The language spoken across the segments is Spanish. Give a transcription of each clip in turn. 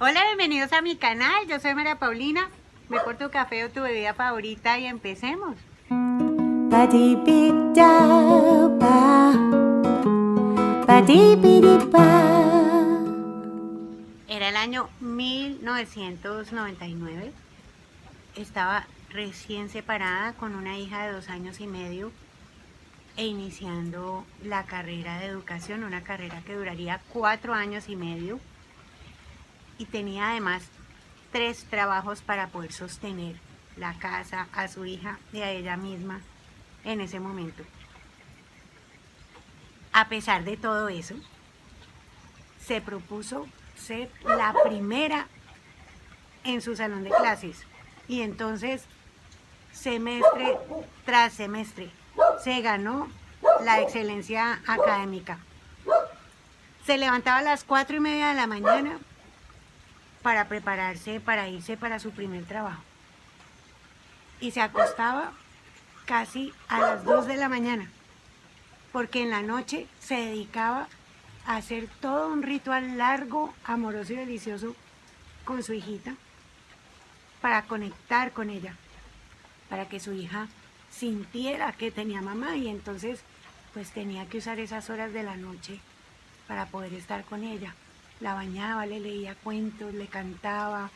Hola, bienvenidos a mi canal. Yo soy María Paulina. Ve por tu café o tu bebida favorita y empecemos. Era el año 1999. Estaba recién separada con una hija de 2 años y medio e iniciando la carrera de educación, una carrera que duraría 4 años y medio. Y tenía además 3 trabajos para poder sostener la casa, a su hija y a ella misma en ese momento. A pesar de todo eso, se propuso ser la primera en su salón de clases. Y entonces, semestre tras semestre, se ganó la excelencia académica. Se levantaba a las 4:30 de la mañana para prepararse, para irse para su primer trabajo. Y se acostaba casi a las 2 de la mañana, porque en la noche se dedicaba a hacer todo un ritual largo, amoroso y delicioso con su hijita, para conectar con ella, para que su hija sintiera que tenía mamá, y entonces pues tenía que usar esas horas de la noche para poder estar con ella. La bañaba, le leía cuentos, le cantaba.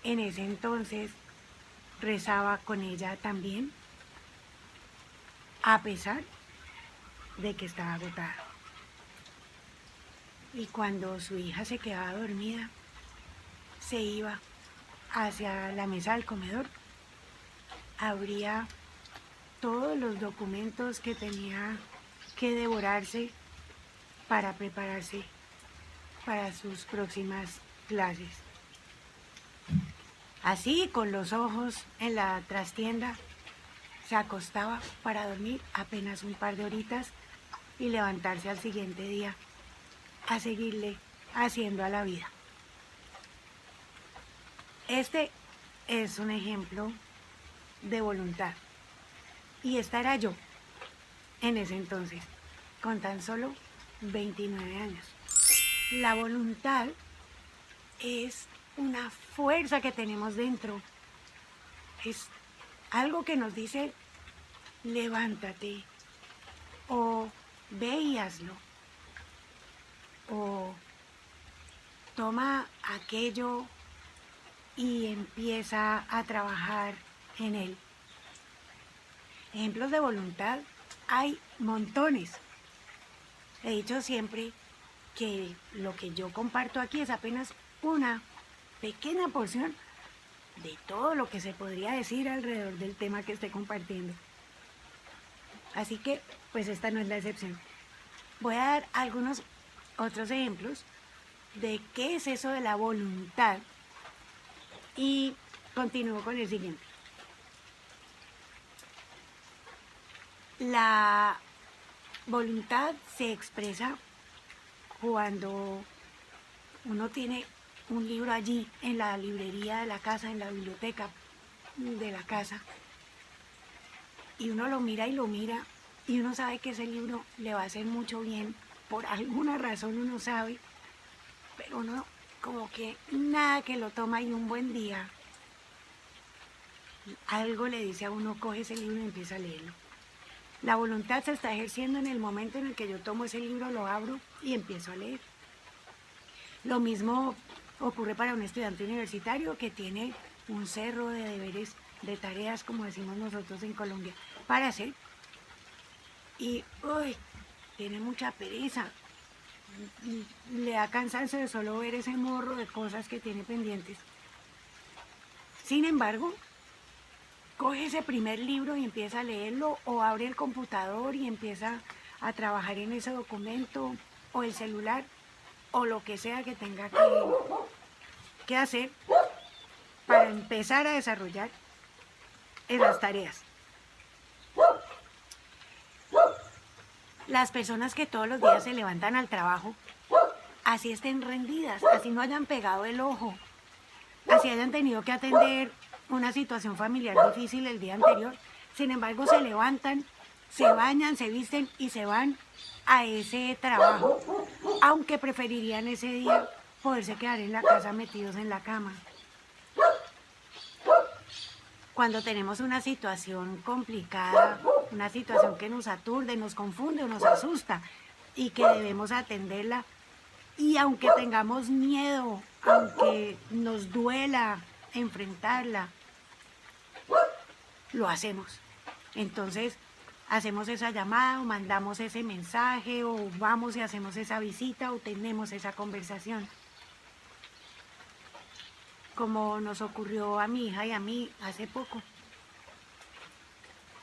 En ese entonces rezaba con ella también, a pesar de que estaba agotada. Y cuando su hija se quedaba dormida, se iba hacia la mesa del comedor, abría todos los documentos que tenía que devorarse para prepararse para sus próximas clases. Así, con los ojos en la trastienda, se acostaba para dormir apenas un par de horitas y levantarse al siguiente día a seguirle haciendo a la vida. Este es un ejemplo de voluntad. Y esta era yo en ese entonces, con tan solo 29 años. La voluntad es una fuerza que tenemos dentro. Es algo que nos dice, levántate, o ve y hazlo, o toma aquello y empieza a trabajar en él. Ejemplos de voluntad hay montones. He dicho siempre que lo que yo comparto aquí es apenas una pequeña porción de todo lo que se podría decir alrededor del tema que estoy compartiendo. Así que, pues esta no es la excepción. Voy a dar algunos otros ejemplos de qué es eso de la voluntad y continúo con el siguiente. La voluntad se expresa cuando uno tiene un libro allí en la librería de la casa, en la biblioteca de la casa, y uno lo mira y uno sabe que ese libro le va a hacer mucho bien, por alguna razón uno sabe, pero uno como que nada que lo toma, y un buen día algo le dice a uno, coge ese libro y empieza a leerlo. La voluntad se está ejerciendo en el momento en el que yo tomo ese libro, lo abro y empiezo a leer. Lo mismo ocurre para un estudiante universitario que tiene un cerro de deberes, de tareas, como decimos nosotros en Colombia, para hacer. Y tiene mucha pereza, le da cansancio de solo ver ese morro de cosas que tiene pendientes. Sin embargo, coge ese primer libro y empieza a leerlo, o abre el computador y empieza a trabajar en ese documento, o el celular, o lo que sea que tenga que hacer para empezar a desarrollar esas tareas. Las personas que todos los días se levantan al trabajo, así estén rendidas, así no hayan pegado el ojo, así hayan tenido que atender una situación familiar difícil el día anterior, sin embargo se levantan, se bañan, se visten y se van a ese trabajo, aunque preferirían ese día poderse quedar en la casa metidos en la cama. Cuando tenemos una situación complicada, una situación que nos aturde, nos confunde o nos asusta y que debemos atenderla, y aunque tengamos miedo, aunque nos duela enfrentarla, lo hacemos. Entonces, hacemos esa llamada o mandamos ese mensaje o vamos y hacemos esa visita o tenemos esa conversación. Como nos ocurrió a mi hija y a mí hace poco.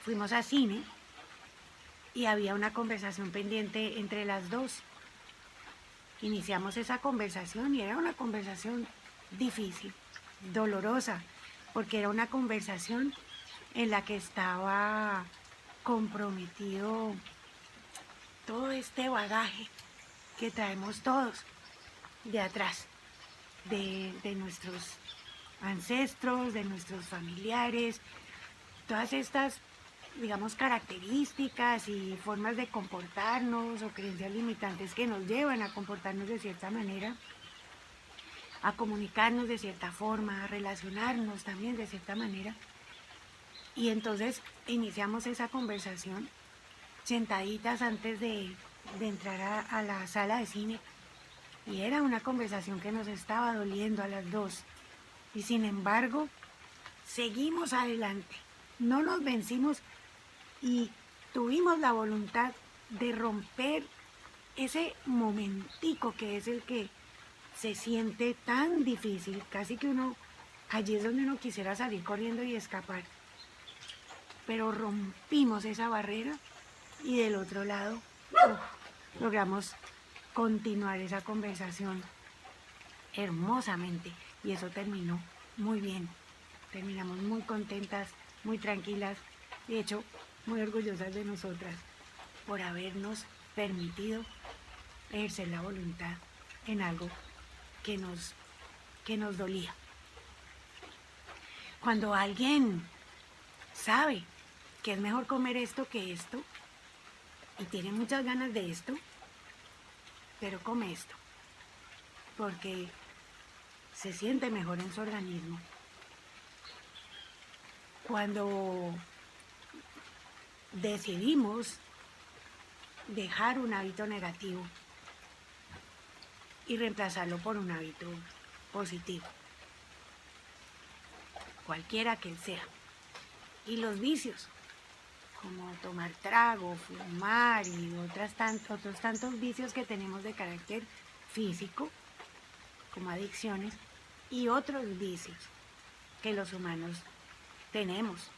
Fuimos a cine y había una conversación pendiente entre las dos. Iniciamos esa conversación y era una conversación difícil, dolorosa, porque era una conversación en la que estaba comprometido todo este bagaje que traemos todos de atrás, de nuestros ancestros, de nuestros familiares, todas estas, digamos, características y formas de comportarnos o creencias limitantes que nos llevan a comportarnos de cierta manera, a comunicarnos de cierta forma, a relacionarnos también de cierta manera. Y entonces iniciamos esa conversación sentaditas antes de entrar a la sala de cine. Y era una conversación que nos estaba doliendo a las dos. Y sin embargo, seguimos adelante. No nos vencimos y tuvimos la voluntad de romper ese momentico que es el que se siente tan difícil, casi que uno, allí es donde uno quisiera salir corriendo y escapar. Pero rompimos esa barrera y del otro lado logramos continuar esa conversación hermosamente y eso terminó muy bien. Terminamos muy contentas, muy tranquilas, de hecho muy orgullosas de nosotras por habernos permitido ejercer la voluntad en algo que nos dolía. Cuando alguien sabe que es mejor comer esto que esto y tiene muchas ganas de esto, pero come esto porque se siente mejor en su organismo. Cuando decidimos dejar un hábito negativo y reemplazarlo por un hábito positivo, cualquiera que sea. Y los vicios, como tomar trago, fumar y otros tantos vicios que tenemos de carácter físico, como adicciones, y otros vicios que los humanos tenemos.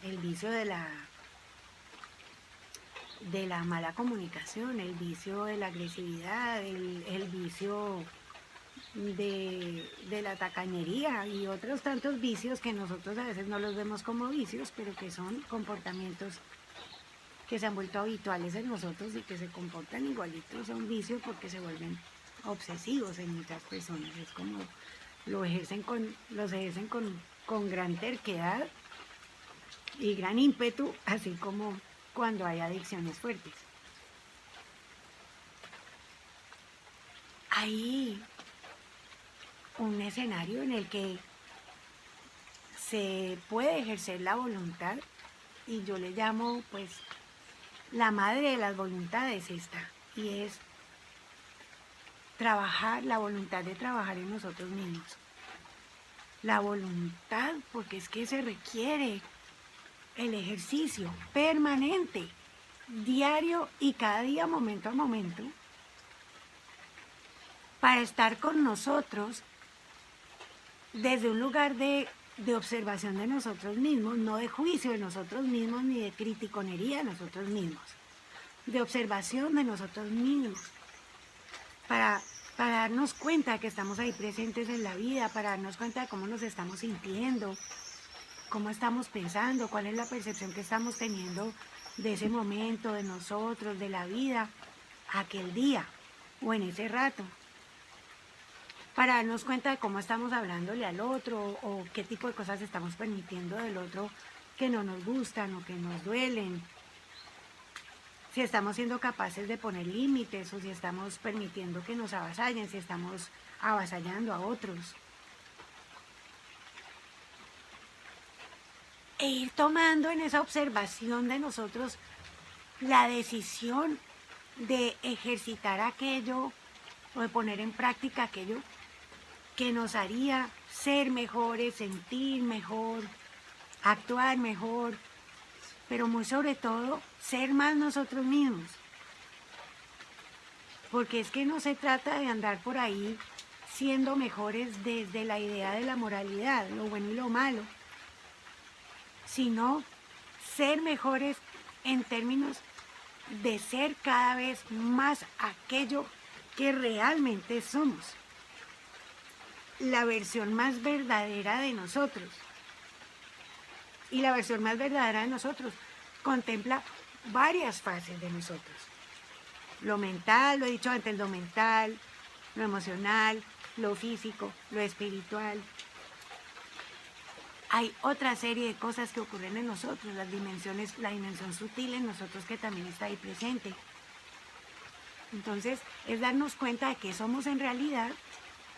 El vicio de la mala comunicación, el vicio de la agresividad, el vicio de la tacañería y otros tantos vicios que nosotros a veces no los vemos como vicios, pero que son comportamientos que se han vuelto habituales en nosotros y que se comportan igualitos a un vicio porque se vuelven obsesivos en muchas personas. Es como los ejercen con gran terquedad y gran ímpetu, así como cuando hay adicciones fuertes. Hay un escenario en el que se puede ejercer la voluntad y yo le llamo pues la madre de las voluntades esta, y es trabajar, la voluntad de trabajar en nosotros mismos. La voluntad, porque es que se requiere el ejercicio permanente, diario y cada día, momento a momento, para estar con nosotros desde un lugar de observación de nosotros mismos, no de juicio de nosotros mismos ni de criticonería de nosotros mismos, de observación de nosotros mismos, para darnos cuenta que estamos ahí presentes en la vida, para darnos cuenta de cómo nos estamos sintiendo, cómo estamos pensando, cuál es la percepción que estamos teniendo de ese momento, de nosotros, de la vida, aquel día o en ese rato, para darnos cuenta de cómo estamos hablándole al otro o qué tipo de cosas estamos permitiendo del otro que no nos gustan o que nos duelen. si estamos siendo capaces de poner límites o si estamos permitiendo que nos avasallen, si estamos avasallando a otros. E ir tomando en esa observación de nosotros la decisión de ejercitar aquello o de poner en práctica aquello que nos haría ser mejores, sentir mejor, actuar mejor, pero muy sobre todo ser más nosotros mismos. Porque es que no se trata de andar por ahí siendo mejores desde la idea de la moralidad, lo bueno y lo malo, sino ser mejores en términos de ser cada vez más aquello que realmente somos, la versión más verdadera de nosotros. Y la versión más verdadera de nosotros contempla varias fases de nosotros. Lo mental, lo he dicho antes, lo mental, lo emocional, lo físico, lo espiritual. Hay otra serie de cosas que ocurren en nosotros, las dimensiones, la dimensión sutil en nosotros que también está ahí presente. Entonces, es darnos cuenta de que somos en realidad,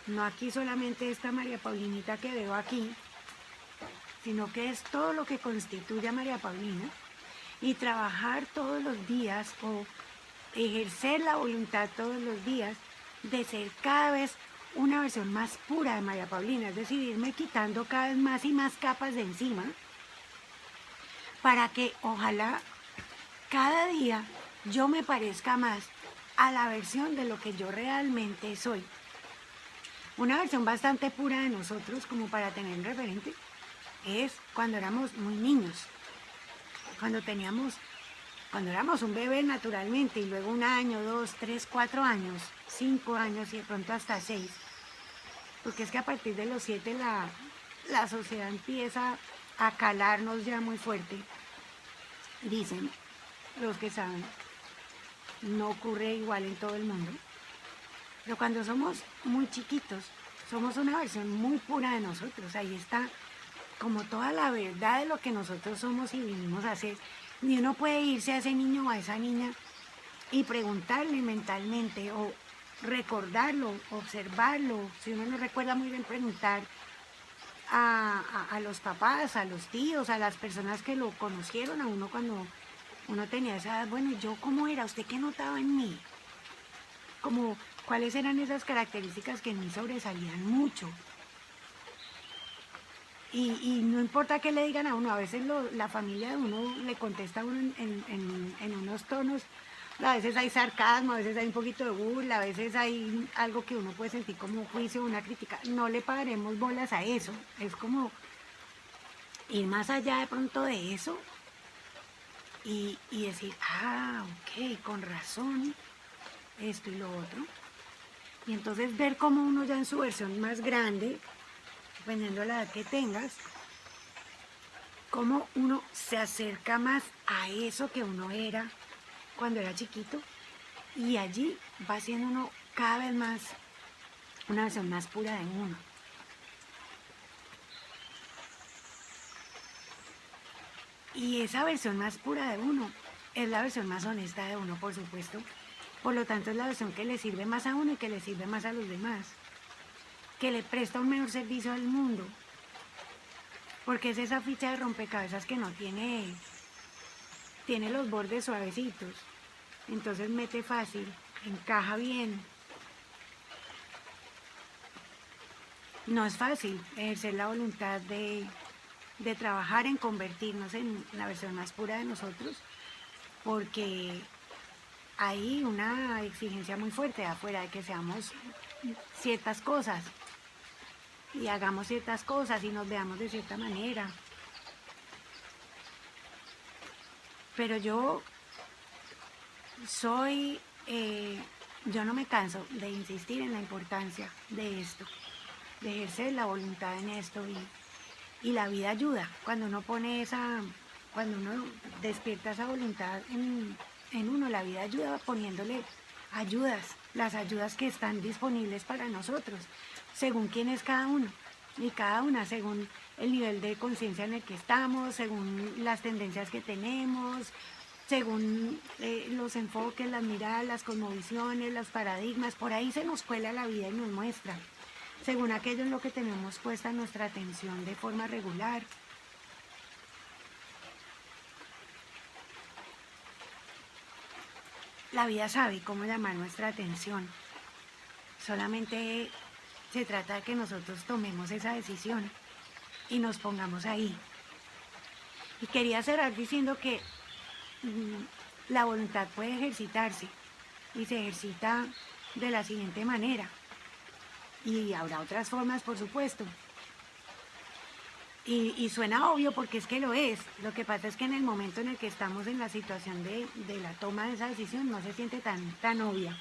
no aquí solamente esta María Paulinita que veo aquí, sino que es todo lo que constituye a María Paulina, y trabajar todos los días o ejercer la voluntad todos los días de ser cada vez una versión más pura de María Paulina, es decir, irme quitando cada vez más y más capas de encima para que ojalá cada día yo me parezca más a la versión de lo que yo realmente soy. Una versión bastante pura de nosotros, como para tener referente, es cuando éramos muy niños, cuando éramos un bebé naturalmente, y luego 1 año, 2, 3, 4 años, 5 años y de pronto hasta 6, porque es que a partir de los 7 la sociedad empieza a calarnos ya muy fuerte, dicen los que saben. No ocurre igual en todo el mundo, pero cuando somos muy chiquitos, somos una versión muy pura de nosotros. Ahí está como toda la verdad de lo que nosotros somos y vinimos a hacer. Y uno puede irse a ese niño o a esa niña y preguntarle mentalmente o recordarlo, observarlo. Si uno no recuerda muy bien, preguntar a los papás, a los tíos, a las personas que lo conocieron a uno cuando uno tenía esa edad. Bueno, ¿yo cómo era? ¿Usted qué notaba en mí? Como, ¿cuáles eran esas características que en mí sobresalían mucho? Y no importa qué le digan a uno, a veces la familia de uno le contesta a uno en unos tonos, a veces hay sarcasmo, a veces hay un poquito de burla, a veces hay algo que uno puede sentir como un juicio, una crítica. No le paremos bolas a eso, es como ir más allá de pronto de eso y decir, ok, con razón, esto y lo otro. Y entonces ver cómo uno ya en su versión más grande, dependiendo de la edad que tengas, cómo uno se acerca más a eso que uno era cuando era chiquito, y allí va siendo uno cada vez más una versión más pura de uno. Y esa versión más pura de uno es la versión más honesta de uno, por supuesto. Por lo tanto, es la versión que le sirve más a uno y que le sirve más a los demás, que le presta un mejor servicio al mundo, porque es esa ficha de rompecabezas que no tiene los bordes suavecitos, entonces mete fácil, encaja bien. No es fácil ejercer la voluntad de trabajar en convertirnos en la versión más pura de nosotros, porque hay una exigencia muy fuerte de afuera de que seamos ciertas cosas y hagamos ciertas cosas y nos veamos de cierta manera. Pero yo no me canso de insistir en la importancia de esto, de ejercer la voluntad en esto, y la vida ayuda cuando uno cuando uno despierta esa voluntad en uno, la vida ayuda poniéndole ayudas, las ayudas que están disponibles para nosotros, según quién es cada uno y cada una, según el nivel de conciencia en el que estamos, según las tendencias que tenemos, según los enfoques, las miradas, las cosmovisiones, los paradigmas, por ahí se nos cuela la vida y nos muestra, según aquello en lo que tenemos puesta nuestra atención de forma regular. La vida sabe cómo llamar nuestra atención, solamente se trata de que nosotros tomemos esa decisión y nos pongamos ahí. Y quería cerrar diciendo que la voluntad puede ejercitarse y se ejercita de la siguiente manera. Y habrá otras formas, por supuesto. Y suena obvio porque es que lo es. Lo que pasa es que en el momento en el que estamos en la situación de la toma de esa decisión no se siente tan obvia.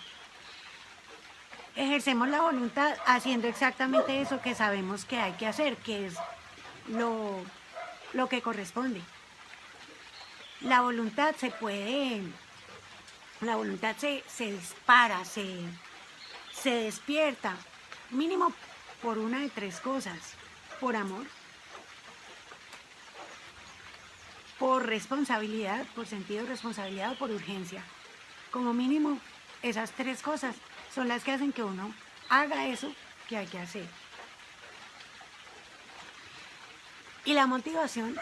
Ejercemos la voluntad haciendo exactamente eso que sabemos que hay que hacer, que es lo que corresponde. La voluntad se dispara, se despierta, mínimo por una de tres cosas: por amor, por responsabilidad, por sentido de responsabilidad o por urgencia. Como mínimo, esas tres cosas son las que hacen que uno haga eso que hay que hacer. Y la motivación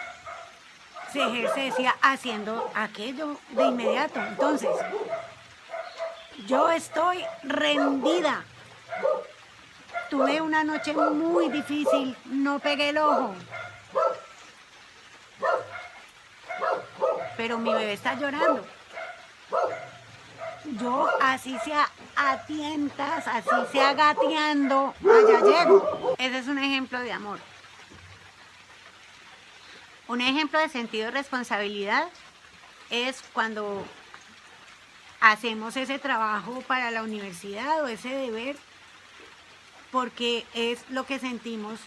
se ejerce, decía, haciendo aquello de inmediato. Entonces, yo estoy rendida. Tuve una noche muy difícil, no pegué el ojo. Pero mi bebé está llorando. Yo, así sea a tientas, así sea gateando, allá llego. Ese es un ejemplo de amor. Un ejemplo de sentido de responsabilidad es cuando hacemos ese trabajo para la universidad o ese deber porque es lo que sentimos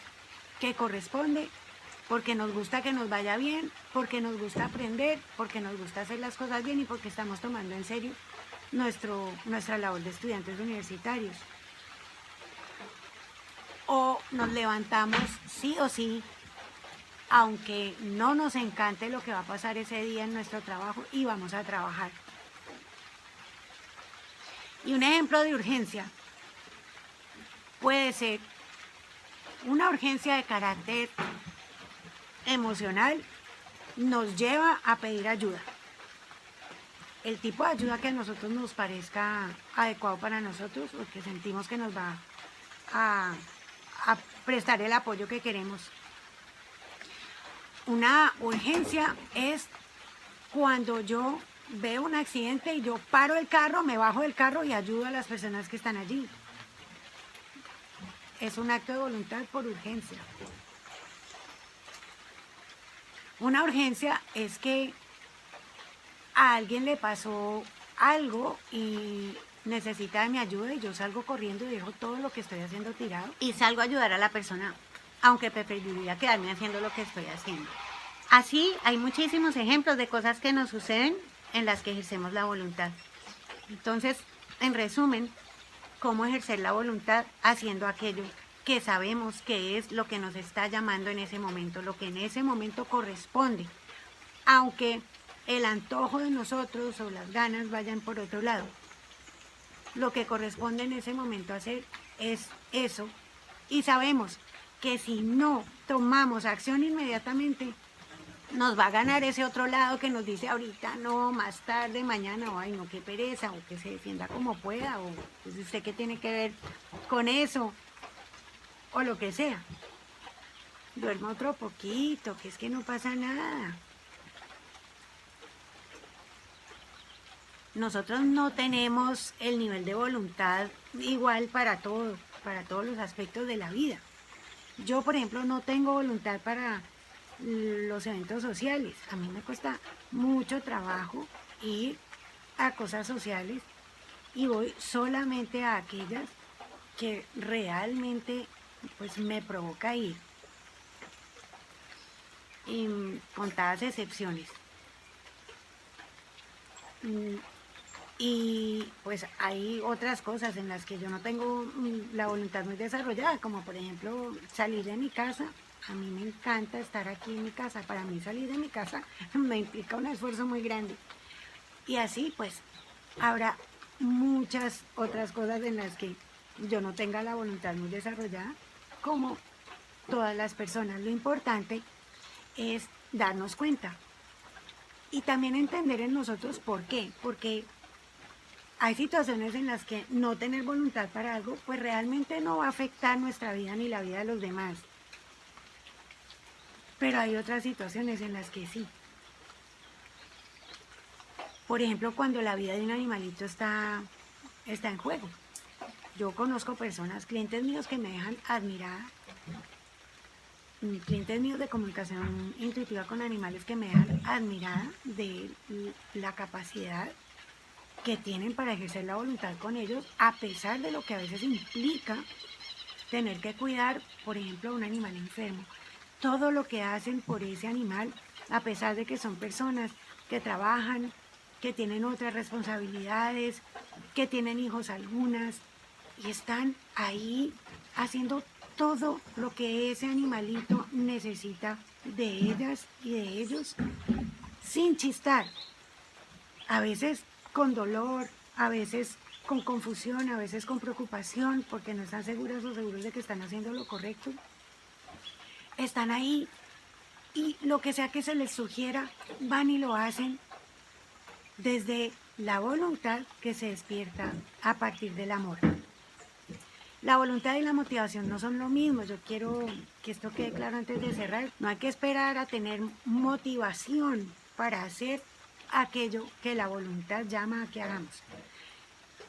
que corresponde, porque nos gusta que nos vaya bien, porque nos gusta aprender, porque nos gusta hacer las cosas bien y porque estamos tomando en serio nuestra labor de estudiantes universitarios. O nos levantamos sí o sí, aunque no nos encante lo que va a pasar ese día en nuestro trabajo, y vamos a trabajar. Y un ejemplo de urgencia puede ser una urgencia de carácter emocional, nos lleva a pedir ayuda. El tipo de ayuda que a nosotros nos parezca adecuado para nosotros o que sentimos que nos va a prestar el apoyo que queremos. Una urgencia es cuando yo veo un accidente y yo paro el carro, me bajo del carro y ayudo a las personas que están allí. Es un acto de voluntad por urgencia. Una urgencia es que a alguien le pasó algo y necesita de mi ayuda y yo salgo corriendo y dejo todo lo que estoy haciendo tirado y salgo a ayudar a la persona, aunque preferiría quedarme haciendo lo que estoy haciendo. Así hay muchísimos ejemplos de cosas que nos suceden en las que ejercemos la voluntad. Entonces, en resumen, ¿cómo ejercer la voluntad? Haciendo aquello que sabemos que es lo que nos está llamando en ese momento, lo que en ese momento corresponde, aunque el antojo de nosotros o las ganas vayan por otro lado. Lo que corresponde en ese momento hacer es eso, y sabemos que si no tomamos acción inmediatamente, nos va a ganar ese otro lado que nos dice ahorita, no, más tarde, mañana, o ay no, qué pereza, o que se defienda como pueda, o pues usted qué tiene que ver con eso, o lo que sea. Duerma otro poquito, que es que no pasa nada. Nosotros no tenemos el nivel de voluntad igual para todo, para todos los aspectos de la vida. Yo, por ejemplo, no tengo voluntad para los eventos sociales. A mí me cuesta mucho trabajo ir a cosas sociales y voy solamente a aquellas que realmente pues me provoca ir, y contadas excepciones. Y pues hay otras cosas en las que yo no tengo la voluntad muy desarrollada, como por ejemplo salir de mi casa. A mí me encanta estar aquí en mi casa. Para mí salir de mi casa me implica un esfuerzo muy grande. Y así pues habrá muchas otras cosas en las que yo no tenga la voluntad muy desarrollada, como todas las personas. Lo importante es darnos cuenta y también entender en nosotros por qué. Porque hay situaciones en las que no tener voluntad para algo, pues realmente no va a afectar nuestra vida ni la vida de los demás. Pero hay otras situaciones en las que sí. Por ejemplo, cuando la vida de un animalito está en juego. Yo conozco personas, clientes míos que me dejan admirada, clientes míos de comunicación intuitiva con animales que me dejan admirada de la capacidad que tienen para ejercer la voluntad con ellos, a pesar de lo que a veces implica tener que cuidar, por ejemplo, a un animal enfermo. Todo lo que hacen por ese animal, a pesar de que son personas que trabajan, que tienen otras responsabilidades, que tienen hijos algunas, y están ahí haciendo todo lo que ese animalito necesita de ellas y de ellos, sin chistar. A veces con dolor, a veces con confusión, a veces con preocupación, porque no están seguras o seguros de que están haciendo lo correcto. Están ahí y lo que sea que se les sugiera, van y lo hacen desde la voluntad que se despierta a partir del amor. La voluntad y la motivación no son lo mismo. Yo quiero que esto quede claro antes de cerrar. No hay que esperar a tener motivación para hacer aquello que la voluntad llama a que hagamos.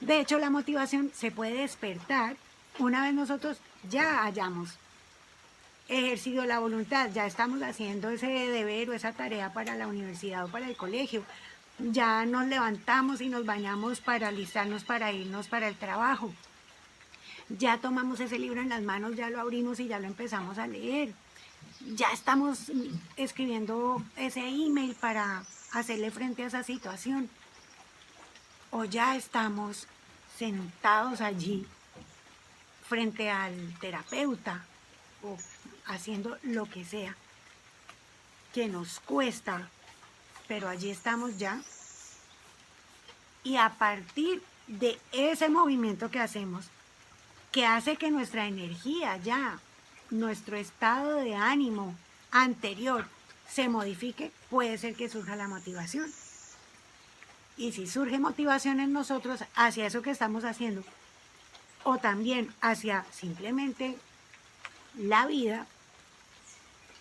De hecho, la motivación se puede despertar una vez nosotros ya hayamos ejercido la voluntad, ya estamos haciendo ese deber o esa tarea para la universidad o para el colegio, ya nos levantamos y nos bañamos para alistarnos para irnos para el trabajo, ya tomamos ese libro en las manos, ya lo abrimos y ya lo empezamos a leer, ya estamos escribiendo ese email para hacerle frente a esa situación, o ya estamos sentados allí frente al terapeuta o haciendo lo que sea que nos cuesta, pero allí estamos ya. Y a partir de ese movimiento que hacemos, que hace que nuestra energía ya, nuestro estado de ánimo anterior se modifique, puede ser que surja la motivación. Y si surge motivación en nosotros hacia eso que estamos haciendo, o también hacia simplemente la vida,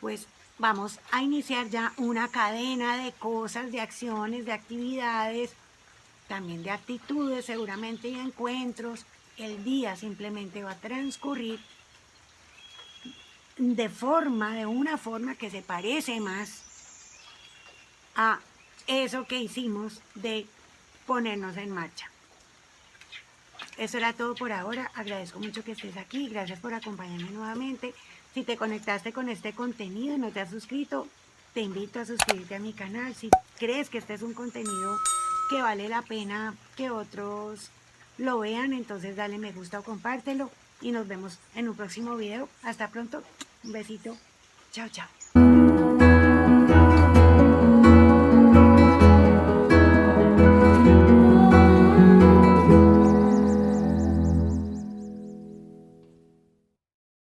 pues vamos a iniciar ya una cadena de cosas, de acciones, de actividades, también de actitudes seguramente y encuentros. El día simplemente va a transcurrir de una forma que se parece más a eso que hicimos de ponernos en marcha. Eso era todo por ahora. Agradezco mucho que estés aquí. Gracias por acompañarme nuevamente. Si te conectaste con este contenido y no te has suscrito, te invito a suscribirte a mi canal. Si crees que este es un contenido que vale la pena que otros lo vean, entonces dale me gusta o compártelo. Y nos vemos en un próximo video. Hasta pronto. Un besito. Chao, chao.